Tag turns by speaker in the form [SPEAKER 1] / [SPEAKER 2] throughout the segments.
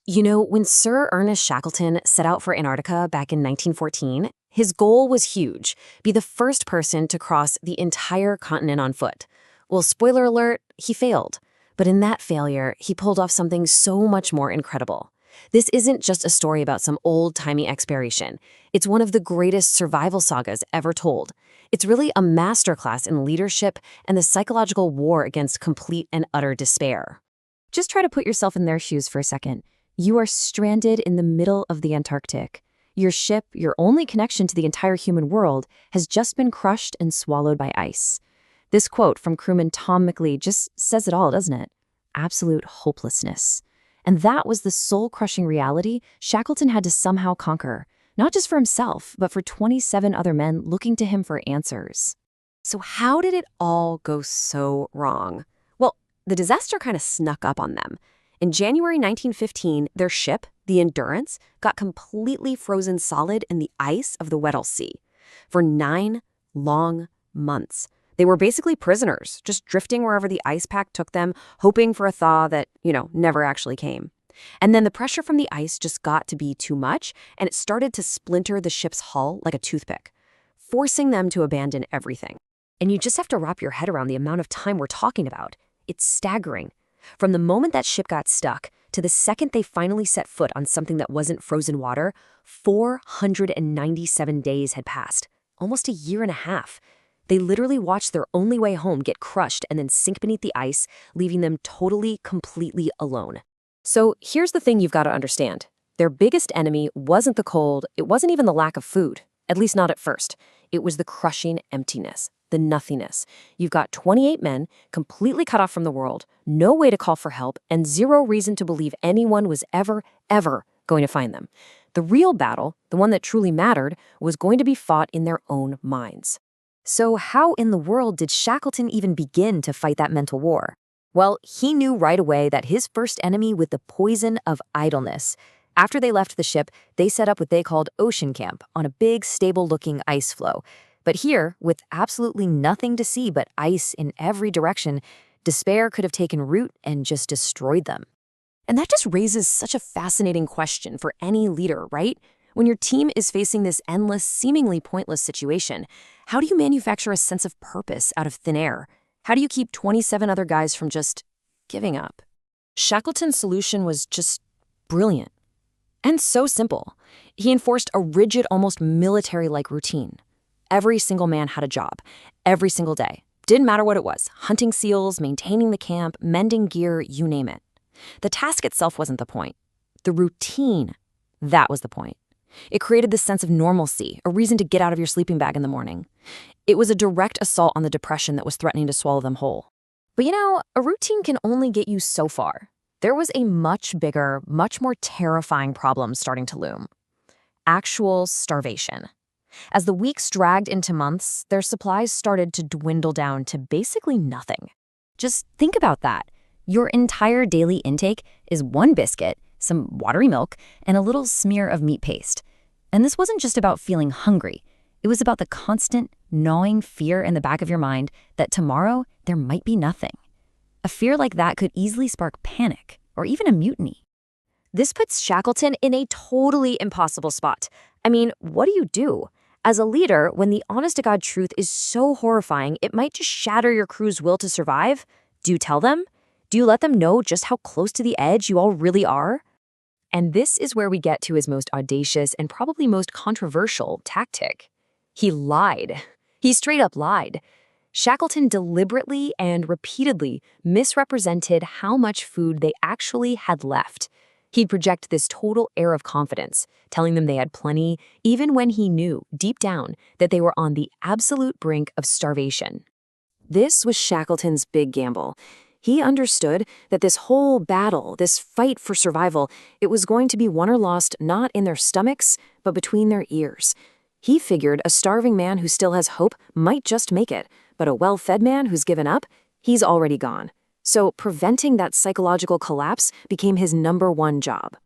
[SPEAKER 1] When Sir Ernest Shackleton set out for Antarctica back in 1914, his goal was huge: be the first person to cross the entire continent on foot. Well, spoiler alert, he failed. But in that failure, he pulled off something so much more incredible. This isn't just a story about some old-timey exploration. It's one of the greatest survival sagas ever told. It's really a masterclass in leadership and the psychological war against complete and utter despair.
[SPEAKER 2] Just try to put yourself in their shoes for a second. You are stranded in the middle of the Antarctic. Your ship, your only connection to the entire human world, has just been crushed and swallowed by ice. This quote from crewman Tom McLeod just says it all, doesn't it? Absolute hopelessness. And that was the soul-crushing reality Shackleton had to somehow conquer, not just for himself, but for 27 other men looking to him for answers.
[SPEAKER 1] So how did it all go so wrong? Well, the disaster kind of snuck up on them. In January 1915, their ship, the Endurance, got completely frozen solid in the ice of the Weddell Sea. For 9 long months, they were basically prisoners, just drifting wherever the ice pack took them, hoping for a thaw that, never actually came. And then the pressure from the ice just got to be too much, and it started to splinter the ship's hull like a toothpick, forcing them to abandon everything. And you just have to wrap your head around the amount of time we're talking about. It's staggering. From the moment that ship got stuck to the second they finally set foot on something that wasn't frozen water, 497 days had passed, almost a year and a half. They literally watched their only way home get crushed and then sink beneath the ice, leaving them totally, completely alone. So here's the thing you've got to understand. Their biggest enemy wasn't the cold, it wasn't even the lack of food, at least not at first. It was the crushing emptiness, the nothingness. You've got 28 men, completely cut off from the world, no way to call for help, and zero reason to believe anyone was ever going to find them. The real battle, the one that truly mattered, was going to be fought in their own minds.
[SPEAKER 2] So how in the world did Shackleton even begin to fight that mental war? Well, he knew right away that his first enemy was the poison of idleness. After they left the ship, they set up what they called Ocean Camp on a big, stable-looking ice floe. But here, with absolutely nothing to see but ice in every direction, despair could have taken root and just destroyed them.
[SPEAKER 1] And that just raises such a fascinating question for any leader, right? When your team is facing this endless, seemingly pointless situation, how do you manufacture a sense of purpose out of thin air? How do you keep 27 other guys from just giving up? Shackleton's solution was just brilliant. And so simple. He enforced a rigid, almost military-like routine. Every single man had a job, every single day. Didn't matter what it was: hunting seals, maintaining the camp, mending gear, you name it. The task itself wasn't the point. The routine, that was the point. It created this sense of normalcy, a reason to get out of your sleeping bag in the morning. It was a direct assault on the depression that was threatening to swallow them whole. But a routine can only get you so far. There was a much bigger, much more terrifying problem starting to loom: actual starvation. As the weeks dragged into months, their supplies started to dwindle down to basically nothing.
[SPEAKER 2] Just think about that. Your entire daily intake is one biscuit, some watery milk, and a little smear of meat paste. And this wasn't just about feeling hungry. It was about the constant, gnawing fear in the back of your mind that tomorrow there might be nothing. A fear like that could easily spark panic or even a mutiny.
[SPEAKER 1] This puts Shackleton in a totally impossible spot. What do you do? As a leader, when the honest-to-God truth is so horrifying, it might just shatter your crew's will to survive. Do you tell them? Do you let them know just how close to the edge you all really are? And this is where we get to his most audacious and probably most controversial tactic. He lied. He straight up lied. Shackleton deliberately and repeatedly misrepresented how much food they actually had left. He'd project this total air of confidence, telling them they had plenty, even when he knew, deep down, that they were on the absolute brink of starvation. This was Shackleton's big gamble. He understood that this whole battle, this fight for survival, it was going to be won or lost not in their stomachs, but between their ears. He figured a starving man who still has hope might just make it, but a well-fed man who's given up, he's already gone. So preventing that psychological collapse became his #1 job.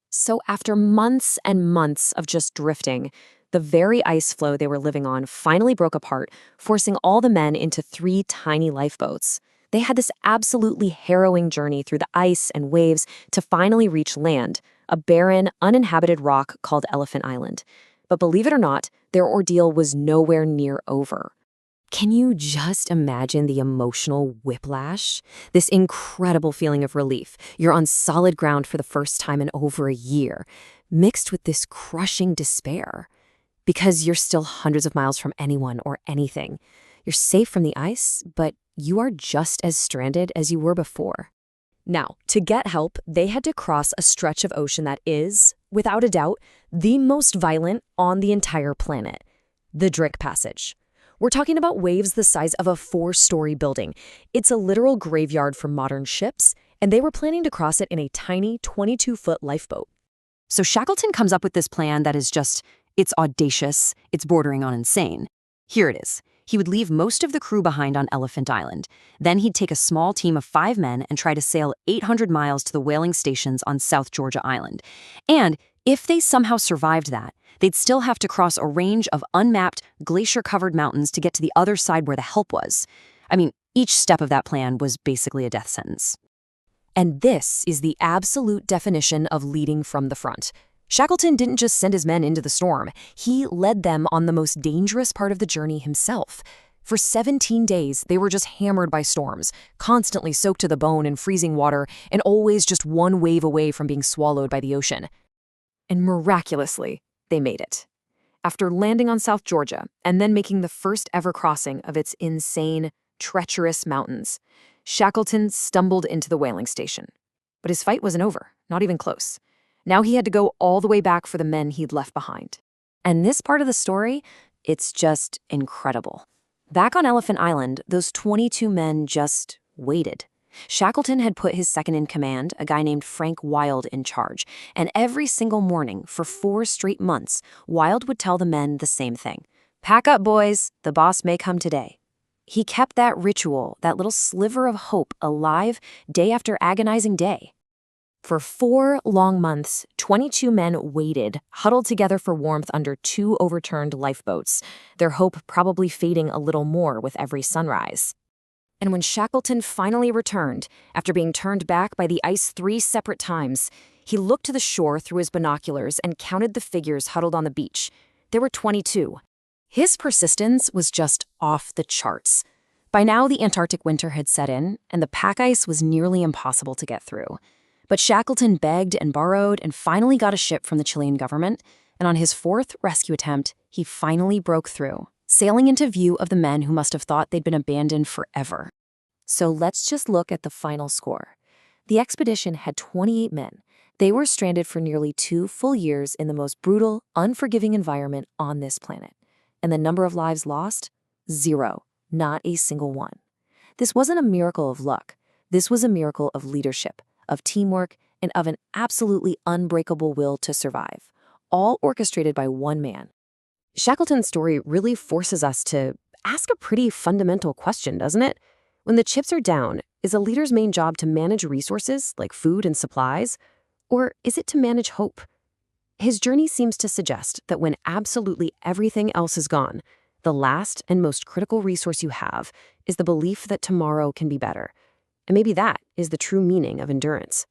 [SPEAKER 1] So after months and months of just drifting, the very ice floe they were living on finally broke apart, forcing all the men into 3 tiny lifeboats. They had this absolutely harrowing journey through the ice and waves to finally reach land, a barren, uninhabited rock called Elephant Island. But believe it or not, their ordeal was nowhere near over. Can you just imagine the emotional whiplash? This incredible feeling of relief. You're on solid ground for the first time in over a year, mixed with this crushing despair. Because you're still hundreds of miles from anyone or anything. You're safe from the ice, but you are just as stranded as you were before. Now, to get help, they had to cross a stretch of ocean that is, without a doubt, the most violent on the entire planet, the Drake Passage. We're talking about waves the size of a 4-story building. It's a literal graveyard for modern ships, and they were planning to cross it in a tiny 22-foot lifeboat. So Shackleton comes up with this plan that is just, it's audacious, it's bordering on insane. Here it is. He would leave most of the crew behind on Elephant Island. Then he'd take a small team of 5 men and try to sail 800 miles to the whaling stations on South Georgia Island. And if they somehow survived that, they'd still have to cross a range of unmapped, glacier-covered mountains to get to the other side where the help was. I mean, each step of that plan was basically a death sentence. And this is the absolute definition of leading from the front. Shackleton didn't just send his men into the storm. He led them on the most dangerous part of the journey himself. For 17 days, they were just hammered by storms, constantly soaked to the bone in freezing water, and always just one wave away from being swallowed by the ocean. And miraculously, they made it. After landing on South Georgia and then making the first ever crossing of its insane, treacherous mountains, Shackleton stumbled into the whaling station. But his fight wasn't over, not even close. Now he had to go all the way back for the men he'd left behind. And this part of the story, it's just incredible. Back on Elephant Island, those 22 men just waited. Shackleton had put his second-in-command, a guy named Frank Wild, in charge, and every single morning for 4 straight months, Wild would tell the men the same thing. Pack up, boys, the boss may come today. He kept that ritual, that little sliver of hope, alive day after agonizing day. For 4 long months, 22 men waited, huddled together for warmth under 2 overturned lifeboats, their hope probably fading a little more with every sunrise. And when Shackleton finally returned, after being turned back by the ice 3 separate times, he looked to the shore through his binoculars and counted the figures huddled on the beach. There were 22. His persistence was just off the charts. By now, the Antarctic winter had set in, and the pack ice was nearly impossible to get through. But Shackleton begged and borrowed and finally got a ship from the Chilean government, and on his 4th rescue attempt, he finally broke through, sailing into view of the men who must have thought they'd been abandoned forever. So let's just look at the final score. The expedition had 28 men. They were stranded for nearly 2 full years in the most brutal, unforgiving environment on this planet. And the number of lives lost? 0. Not a single one. This wasn't a miracle of luck. This was a miracle of leadership, of teamwork, and of an absolutely unbreakable will to survive, all orchestrated by one man. Shackleton's story really forces us to ask a pretty fundamental question, doesn't it? When the chips are down, is a leader's main job to manage resources like food and supplies, or is it to manage hope? His journey seems to suggest that when absolutely everything else is gone, the last and most critical resource you have is the belief that tomorrow can be better. And maybe that is the true meaning of endurance.